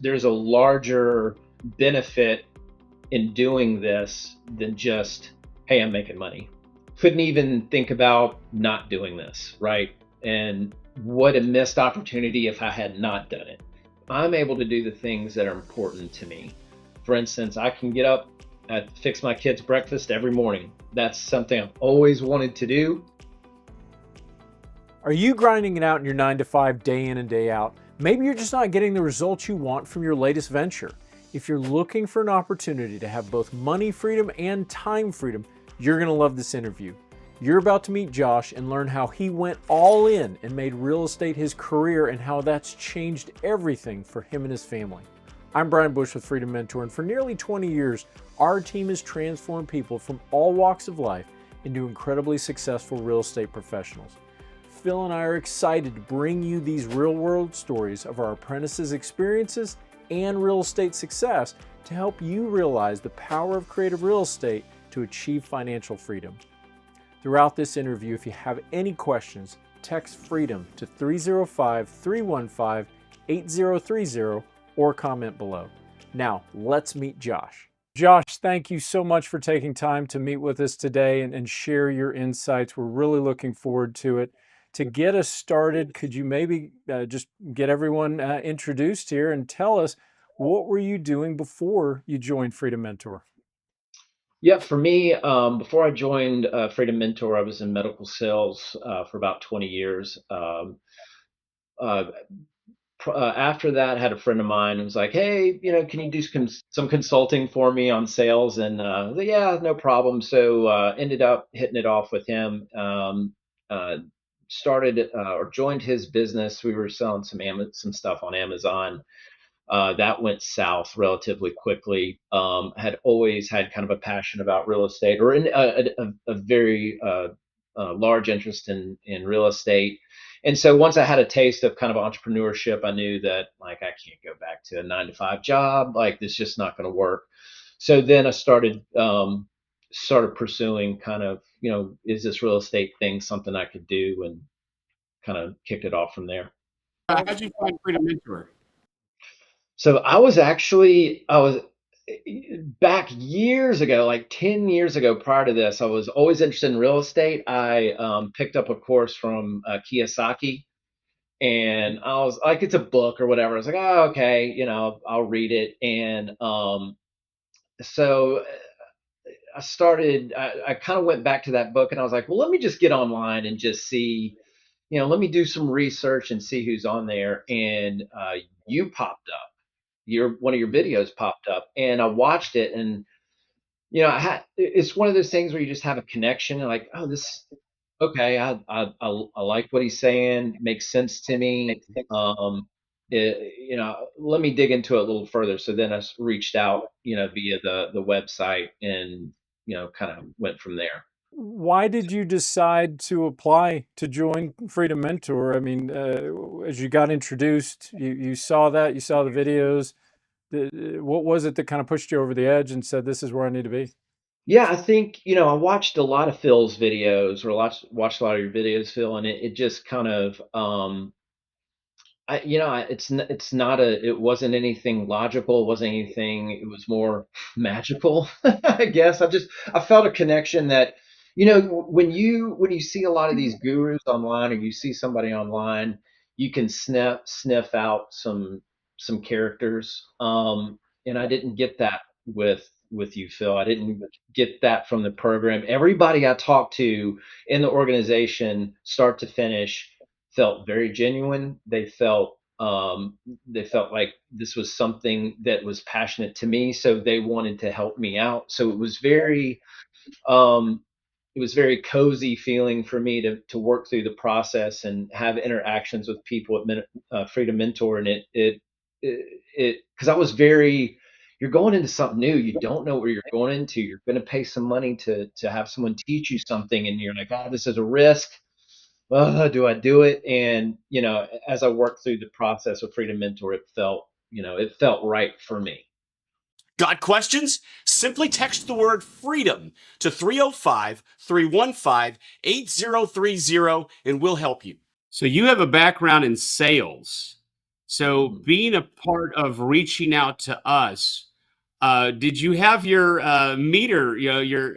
There's a larger benefit in doing this than just, hey, I'm making money. Couldn't even think about not doing this, right? And what a missed opportunity if I had not done it. I'm able to do the things that are important to me. For instance, I can get up, fix my kids' breakfast every morning. That's something I've always wanted to do. Are you grinding it out in your 9-to-5 day in and day out? Maybe you're just not getting the results you want from your latest venture. If you're looking for an opportunity to have both money freedom and time freedom, you're going to love this interview. You're about to meet Josh and learn how he went all in and made real estate his career and how that's changed everything for him and his family. I'm Brian Bush with Freedom Mentor, and for nearly 20 years, our team has transformed people from all walks of life into incredibly successful real estate professionals. Phil and I are excited to bring you these real-world stories of our apprentices' experiences and real estate success to help you realize the power of creative real estate to achieve financial freedom. Throughout this interview, if you have any questions, text FREEDOM to 305-315-8030 or comment below. Now, let's meet Josh. Josh, thank you so much for taking time to meet with us today and share your insights. We're really looking forward to it. To get us started, could you maybe just get everyone introduced here and tell us, what were you doing before you joined Freedom Mentor? Yeah, for me, before I joined Freedom Mentor, I was in medical sales for about 20 years. Uh, After that, I had a friend of mine who was like, "Hey, can you do some consulting for me on sales?" And I was like, yeah, no problem. So ended up hitting it off with him. Started or joined his business. We were selling some stuff on Amazon. That went south relatively quickly. Had always had kind of a passion about real estate, or a very large interest in real estate. And so once I had a taste of kind of entrepreneurship, I knew that, like, I can't go back to a 9-to-5 job. Like, this is just not going to work. So then I started pursuing kind of, is this real estate thing something I could do, and kind of kicked it off from there. How'd you find Freedom Mentor? So I was back years ago, like 10 years ago. Prior to this, I was always interested in real estate. I picked up a course from Kiyosaki, and I was like, it's a book or whatever. I was like, oh, okay, I'll read it. And so I kind of went back to that book, and I was like, well, let me just get online and just see, let me do some research and see who's on there. And you popped up. One of your videos popped up, and I watched it, and it's one of those things where you just have a connection, and like, oh, this, okay, I like what he's saying, it makes sense to me. Let me dig into it a little further. So then I reached out, via the website, and kind of went from there. Why did you decide to apply to join Freedom Mentor? I mean, as you got introduced, you saw that, you saw the videos. What was it that kind of pushed you over the edge and said, this is where I need to be? Yeah, I think, I watched a lot of Phil's videos, or watched a lot of your videos, Phil, and it just kind of, it's not it wasn't anything logical, it wasn't anything, it was more magical, I guess. I felt a connection that, when you see a lot of these gurus online, or you see somebody online, you can sniff out some characters. And I didn't get that with you, Phil. I didn't get that from the program. Everybody I talked to in the organization, start to finish, felt very genuine. They felt like this was something that was passionate to me, so they wanted to help me out. So um, it was very cozy feeling for me to work through the process and have interactions with people at Freedom Mentor. And it because I was very, you're going into something new, you don't know where you're going into, you're going to pay some money to have someone teach you something, and you're like, oh, this is a risk. Do I do it? And as I worked through the process with Freedom Mentor, it felt right for me. Got questions? Simply text the word FREEDOM to 305-315-8030 and we'll help you. So you have a background in sales. So being a part of reaching out to us, did you have your meter, your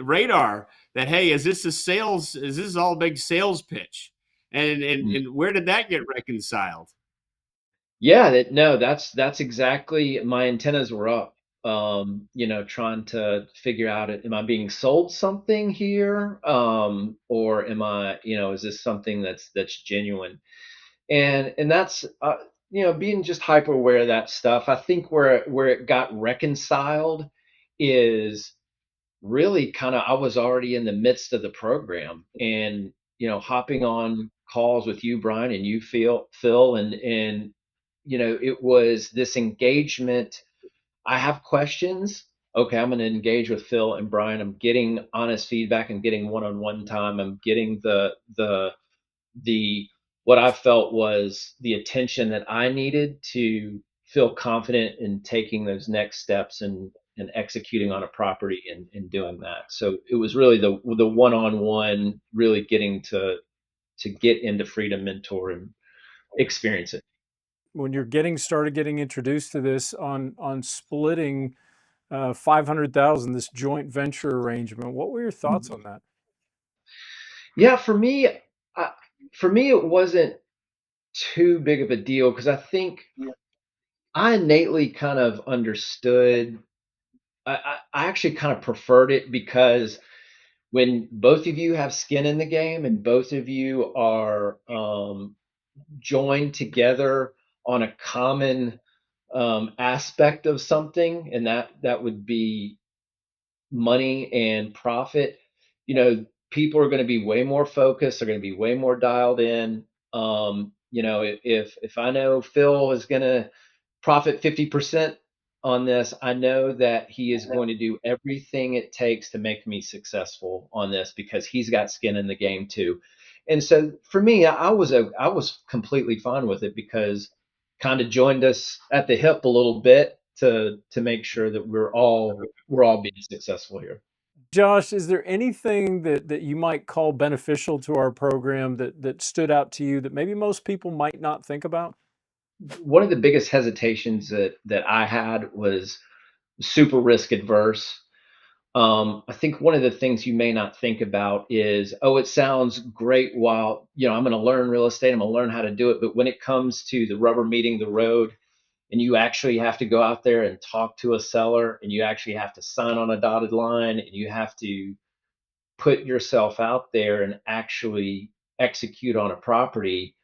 radar that, hey, is this is this all a big sales pitch? And where did that get reconciled? Yeah, no, that's exactly my antennas were up. Trying to figure out, am I being sold something here? Or am I, is this something that's genuine? And that's being just hyper aware of that stuff. I think where it got reconciled is really kind of, I was already in the midst of the program, and hopping on calls with you, Brian, and you, Phil, and it was this engagement. I have questions. Okay, I'm going to engage with Phil and Brian. I'm getting honest feedback. I'm getting one-on-one time. I'm getting the what I felt was the attention that I needed to feel confident in taking those next steps and executing on a property and doing that. So it was really the one-on-one, really getting to get into Freedom Mentor and experience it. When you're getting introduced to this on splitting 500,000, this joint venture arrangement, what were your thoughts on that? Yeah, for me, it wasn't too big of a deal because I think I innately kind of understood. I actually kind of preferred it because when both of you have skin in the game and both of you are joined together on a common aspect of something, and that would be money and profit, people are going to be way more focused. They're going to be way more dialed in. If I know Phil is going to profit 50% on this, I know that he is going to do everything it takes to make me successful on this because he's got skin in the game too. And so for me, I was completely fine with it because kind of joined us at the hip a little bit to make sure that we're all being successful here. Josh, is there anything that you might call beneficial to our program that stood out to you that maybe most people might not think about? One of the biggest hesitations that I had was super risk adverse. I think one of the things you may not think about is, oh, it sounds great while, I'm going to learn real estate, I'm going to learn how to do it. But when it comes to the rubber meeting the road, and you actually have to go out there and talk to a seller, and you actually have to sign on a dotted line, and you have to put yourself out there and actually execute on a property,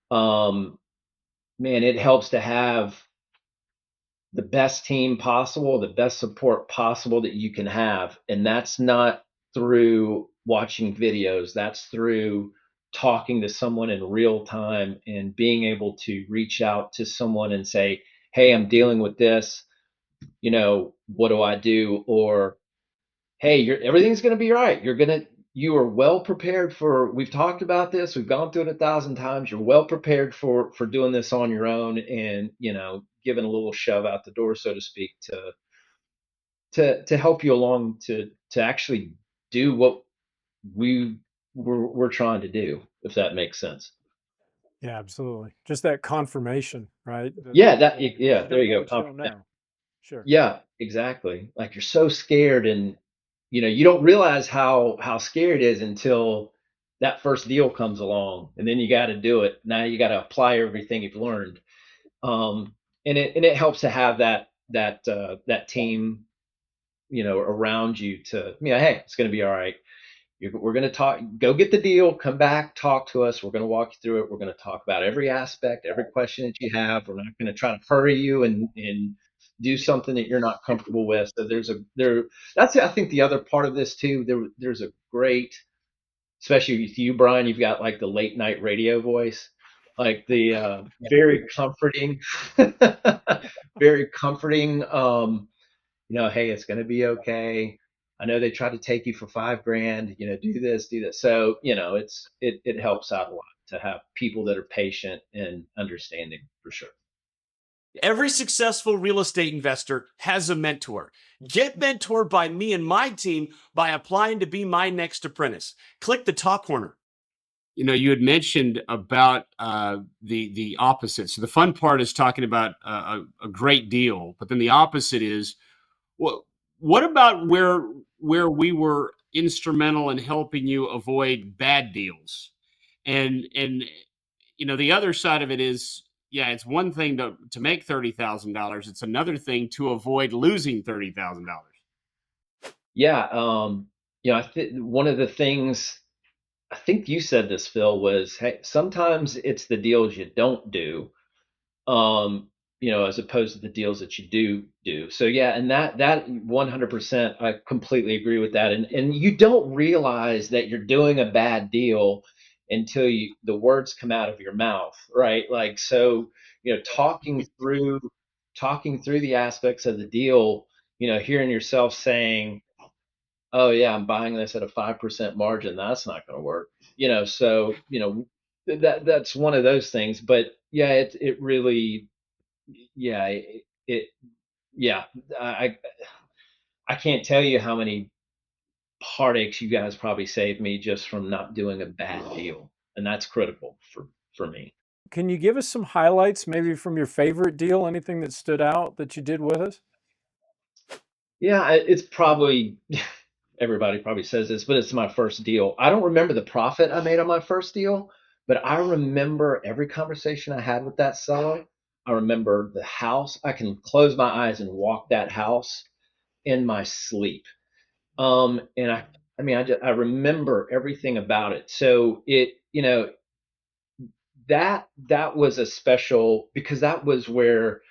um, man, it helps to have the best team possible, the best support possible that you can have. And that's not through watching videos, that's through talking to someone in real time and being able to reach out to someone and say, hey, I'm dealing with this. What do I do? Or, hey, everything's going to be all right. You are well prepared for, we've talked about this, we've gone through it 1,000 times. You're well prepared for doing this on your own, and giving a little shove out the door, so to speak, to help you along to actually do what we're trying to do, if that makes sense. Yeah, absolutely. Just that confirmation, right? Yeah, If yeah, you there don't you know go. what you don't know. Sure. Yeah, exactly. Like, you're so scared, and you don't realize how scary it is until that first deal comes along, and then you got to do it. Now you got to apply everything you've learned. Um, and it helps to have that team, around you to, hey, it's going to be all right. We're going to talk, go get the deal, come back, talk to us. We're going to walk you through it. We're going to talk about every aspect, every question that you have. We're not going to try to hurry you and do something that you're not comfortable with. So that's, I think, the other part of this too. There's a great, especially with you, Brian, you've got like the late night radio voice, like the very comforting, very comforting. Hey, it's going to be okay. I know they tried to take you for 5 grand. Do this, do that. So it helps out a lot to have people that are patient and understanding, for sure. Every successful real estate investor has a mentor. Get mentored by me and my team by applying to be my next apprentice. Click the top corner. You had mentioned about the opposite. So the fun part is talking about a great deal, but then the opposite is what what about where we were instrumental in helping you avoid bad deals? And the other side of it is, yeah, it's one thing to make $30,000. It's another thing to avoid losing $30,000. Yeah, I think one of the things I think you said this, Phil, was hey, sometimes it's the deals you don't do, um, as opposed to the deals that you do. So yeah, and that 100%, I completely agree with that. And you don't realize that you're doing a bad deal until the words come out of your mouth, right? Like so, talking through the aspects of the deal, hearing yourself saying, oh yeah, I'm buying this at a 5% margin. That's not going to work. So that's one of those things. But yeah, it really, yeah, it yeah. I I can't tell you how many heartaches you guys probably saved me just from not doing a bad deal, and that's critical for me. Can you give us some highlights, maybe from your favorite deal? Anything that stood out that you did with us? Yeah, it's probably everybody probably says this, but it's my first deal. I don't remember the profit I made on my first deal, but I remember every conversation I had with that seller. I remember the house. I can close my eyes and walk that house in my sleep. And I mean, I remember everything about it. So that was a special because that was where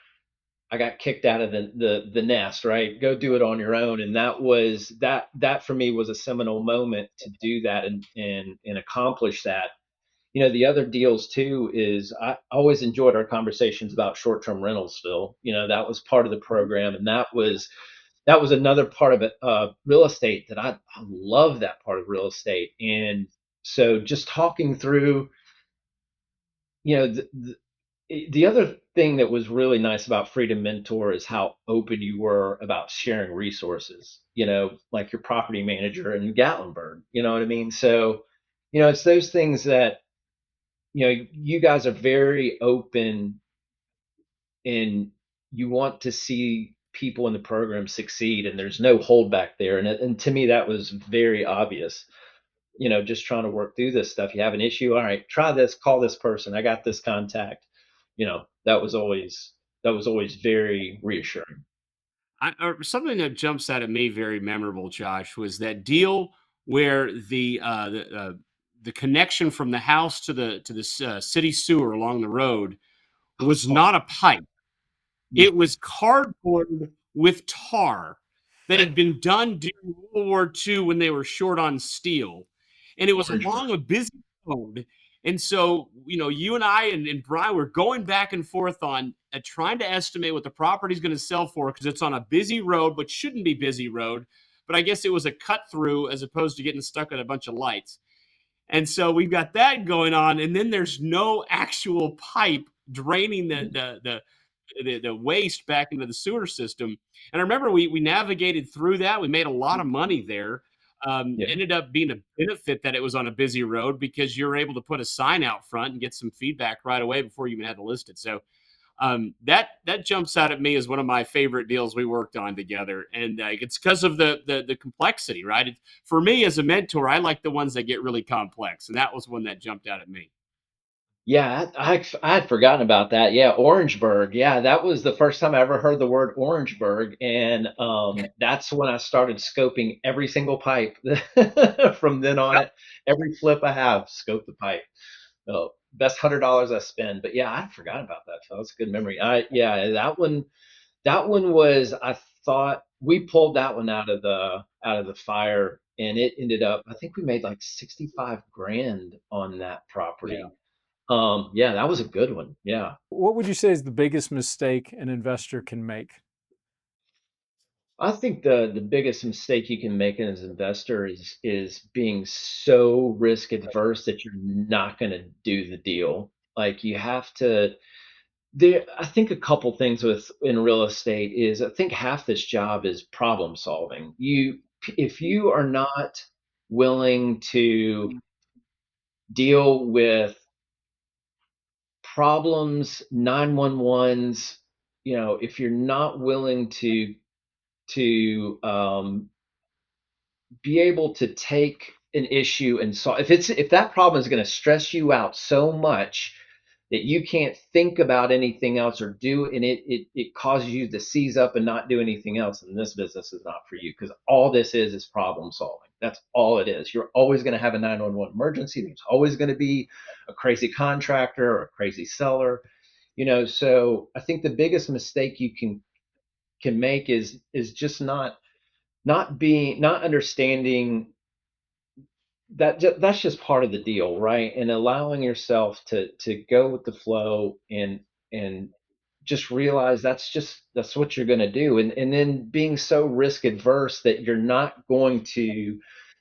I got kicked out of the nest, right? Go do it on your own. And that for me was a seminal moment to do that and accomplish that. The other deals too is I always enjoyed our conversations about short-term rentals, Phil. That was part of the program, and that was another part of it, real estate that I love that part of real estate. And so just talking through, you know, the other thing that was really nice about Freedom Mentor is how open you were about sharing resources, like your property manager in Gatlinburg, you know what I mean? So, it's those things that, you guys are very open and you want to see people in the program succeed and there's no holdback there. And to me, that was very obvious, just trying to work through this stuff. You have an issue. All right, try this, call this person. I got this contact. That was always very reassuring. Or something that jumps out at me very memorable, Josh, was that deal where the connection from the house to the city sewer along the road was not a pipe. Yeah, It was cardboard with tar that had been done during World War II when they were short on steel, and it was Orangeburg. along a busy road. And so, you and I and Brian were going back and forth on trying to estimate what the property is going to sell for because it's on a busy road, but shouldn't be busy road. But I guess it was a cut through as opposed to getting stuck at a bunch of lights. And so we've got that going on, and then there's no actual pipe draining the waste back into the sewer system. And I remember we navigated through that. We made a lot of money there. Yeah. Ended up being a benefit that it was on a busy road because you're able to put a sign out front and get some feedback right away before you even had to list it. So that jumps out at me as one of my favorite deals we worked on together, and it's because of the complexity, right? For me as a mentor, I like the ones that get really complex, and that was one that jumped out at me. Yeah, I had forgotten about that. Yeah, Orangeburg. Yeah, that was the first time I ever heard the word Orangeburg, and that's when I started scoping every single pipe. From then on, it every flip I have, scope the pipe. Oh, best $100 I spend. But yeah, I forgot about that. So that's a good memory. Yeah, that one was. I thought we pulled that one out of the fire, and it ended up. I think we made like 65 grand on that Yeah. property. Yeah, that was a good one. Yeah. What would you say is the biggest mistake an investor can make? I think the biggest mistake you can make as an investor is being so risk adverse that you're not going to do the deal. Like you have to I think a couple things with in real estate is I think half this job is problem solving. If you are not willing to deal with problems, 911s. If you're not willing to be able to take an issue and solve, if that problem is going to stress you out so much that you can't think about anything else or do, and it causes you to seize up and not do anything else, and this business is not for you, because all this is problem solving. That's all it is. You're always going to have a 911 emergency. There's always going to be a crazy contractor or a crazy seller. So I think the biggest mistake you can make is just not understanding that's just part of the deal, right? And allowing yourself to go with the flow, and just realize that's what you're going to do, and then being so risk adverse that you're not going to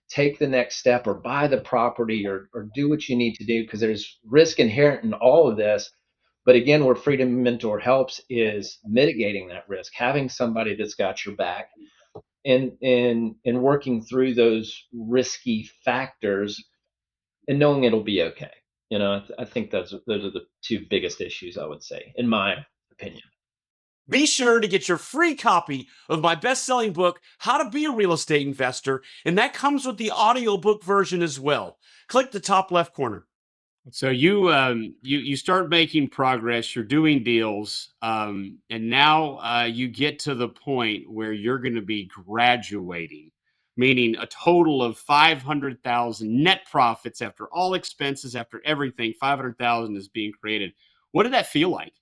take the next step or buy the property or do what you need to do, because there's risk inherent in all of this. But again, where Freedom Mentor helps is mitigating that risk, having somebody that's got your back, and working through those risky factors and knowing it'll be okay. I think those are the two biggest issues, I would say, in my opinion. Be sure to get your free copy of my best-selling book, How to Be a Real Estate Investor, and that comes with the audiobook version as well. Click the top left corner. So you start making progress. You're doing deals, and now you get to the point where you're going to be graduating, meaning a total of 500,000 net profits after all expenses, after everything. 500,000 is being created. What did that feel like?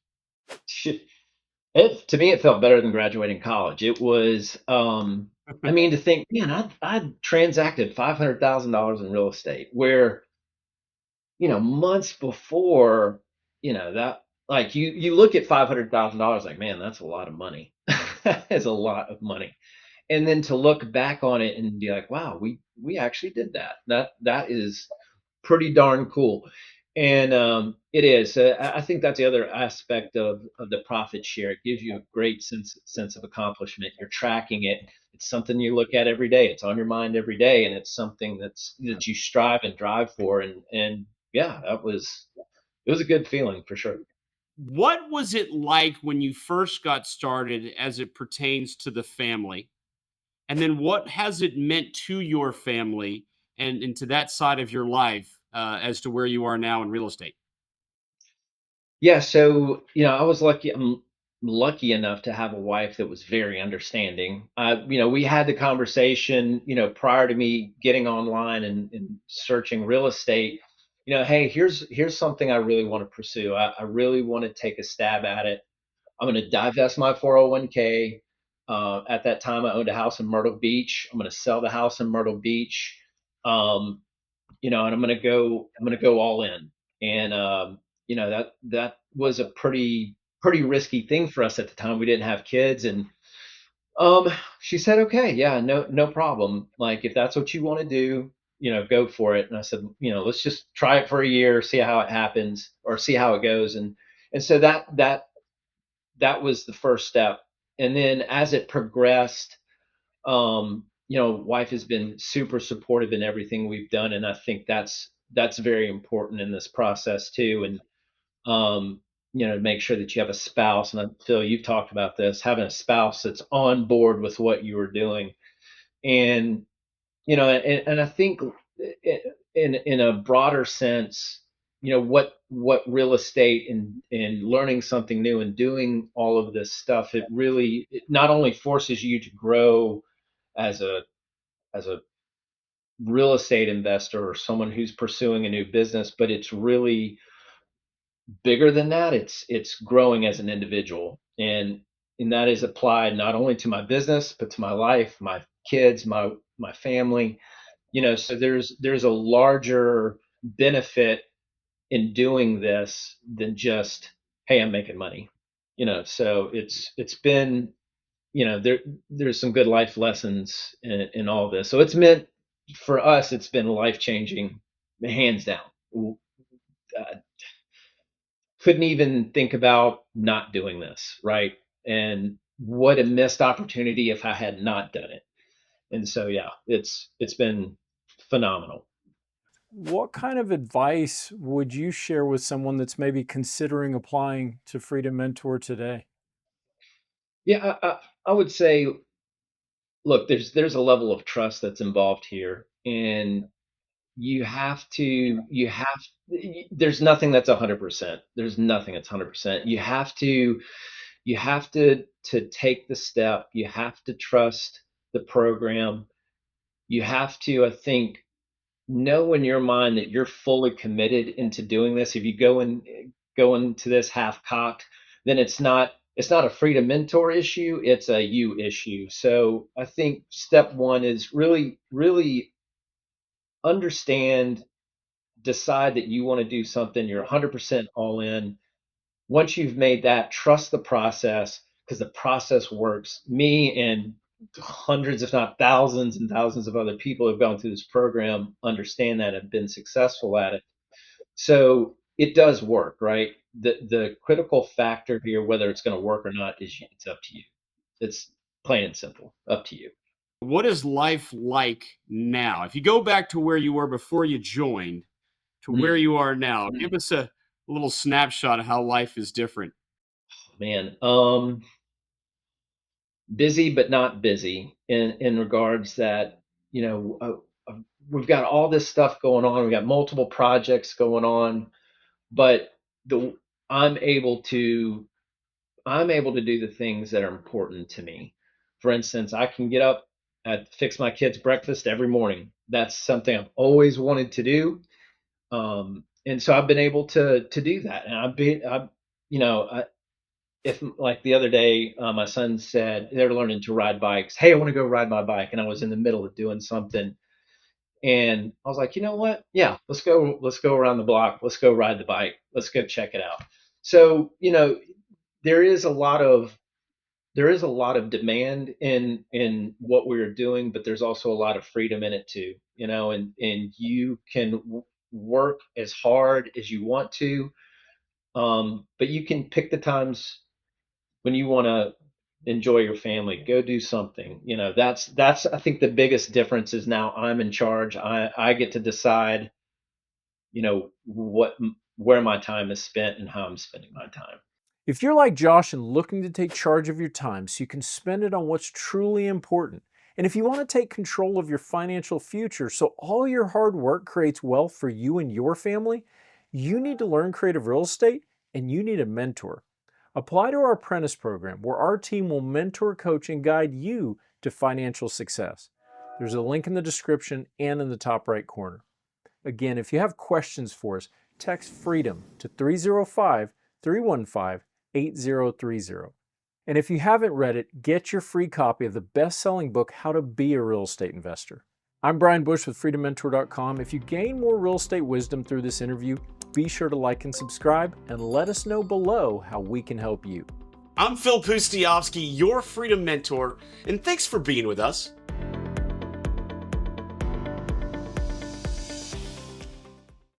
To me, it felt better than graduating college. It was, I mean, to think, man, I transacted $500,000 in real estate, where months before, that, like, you look at $500,000 like, man, that's a lot of money. That is a lot of money. And then to look back on it and be like, wow, we actually did that. That is pretty darn cool. And it is. I think that's the other aspect of the profit share. It gives you a great sense of accomplishment. You're tracking it. It's something you look at every day. It's on your mind every day, and it's something that you strive and drive for. And yeah, it was a good feeling for sure. What was it like when you first got started as it pertains to the family? And then what has it meant to your family and to that side of your life as to where you are now in real estate? Yeah, so I was lucky. I'm lucky enough to have a wife that was very understanding. We had the conversation, prior to me getting online and searching real estate. Hey, here's something I really want to pursue. I really want to take a stab at it. I'm going to divest my 401k. At that time, I owned a house in Myrtle Beach. I'm going to sell the house in Myrtle Beach. Um, and I'm gonna go all in. And that was a pretty risky thing for us at the time. We didn't have kids, and um, she said, okay, yeah, no problem. Like, if that's what you want to do, go for it. And I said, let's just try it for a year, see how it happens, or see how it goes. And so that was the first step. And then as it progressed, wife has been super supportive in everything we've done, and I think that's very important in this process too. And to make sure that you have a spouse, and Phil, you've talked about this, having a spouse that's on board with what you are doing, and and I think in a broader sense, what real estate and learning something new and doing all of this stuff, it not only forces you to grow as a real estate investor or someone who's pursuing a new business, but it's really bigger than that. It's growing as an individual, and that is applied not only to my business but to my life, my kids, my family. So there's a larger benefit in doing this than just, hey, I'm making money. So it's been, there's some good life lessons in all this. So it's meant, for us, it's been life changing, hands down. Uh, couldn't even think about not doing this, right? And what a missed opportunity if I had not done it. And so yeah, it's been phenomenal. what kind of advice would you share with someone that's maybe considering applying to Freedom Mentor today? Yeah, I would say, look, there's a level of trust that's involved here, and you have there's nothing that's 100%. There's nothing that's 100%. You have to take the step. You have to trust the program. You have to, I think, know in your mind that you're fully committed into doing this. If you go into this half cocked, then it's not a freedom mentor issue, it's a you issue. So I think step one is really understand, decide that you want to do something, you're 100% all in. Once you've made that, trust the process, because the process works. Me and hundreds, if not thousands and thousands of other people who've gone through this program understand that, have been successful at it. So it does work, right? The critical factor here, whether it's going to work or not, is it's up to you. It's plain and simple, up to you. What is life like now? If you go back to where you were before you joined to where Mm, you are now, give us a little snapshot of how life is different. man, busy but not busy in regards that we've got all this stuff going on. We've got multiple projects going on, but the I'm able to I'm able to do the things that are important to me. For instance, I can get up and fix my kids breakfast every morning. That's something I've always wanted to do. And so I've been able to do that. And you know, I, if like the other day, my son said they're learning to ride bikes. Hey, I want to go ride my bike. And I was in the middle of doing something. And I was like, you know what? Yeah, let's go around the block. Let's go ride the bike. Let's go check it out. So, there is a lot of there is a lot of demand in what we're doing, but there's also a lot of freedom in it too, and you can work as hard as you want to, but you can pick the times when you want to enjoy your family, go do something. That's I think the biggest difference is now I'm in charge. I get to decide, what where my time is spent and how I'm spending my time. If you're like Josh and looking to take charge of your time so you can spend it on what's truly important, and if you want to take control of your financial future so all your hard work creates wealth for you and your family, you need to learn creative real estate and you need a mentor. Apply to our apprentice program where our team will mentor, coach, and guide you to financial success. There's a link in the description and in the top right corner. Again, if you have questions for us, text FREEDOM to 305 315 8030. And if you haven't read it, get your free copy of the best-selling book, How to Be a Real Estate Investor. I'm Brian Bush with FreedomMentor.com. If you gain more real estate wisdom through this interview, be sure to like and subscribe and let us know below how we can help you. I'm Phil Pustiowski, your Freedom Mentor, and thanks for being with us.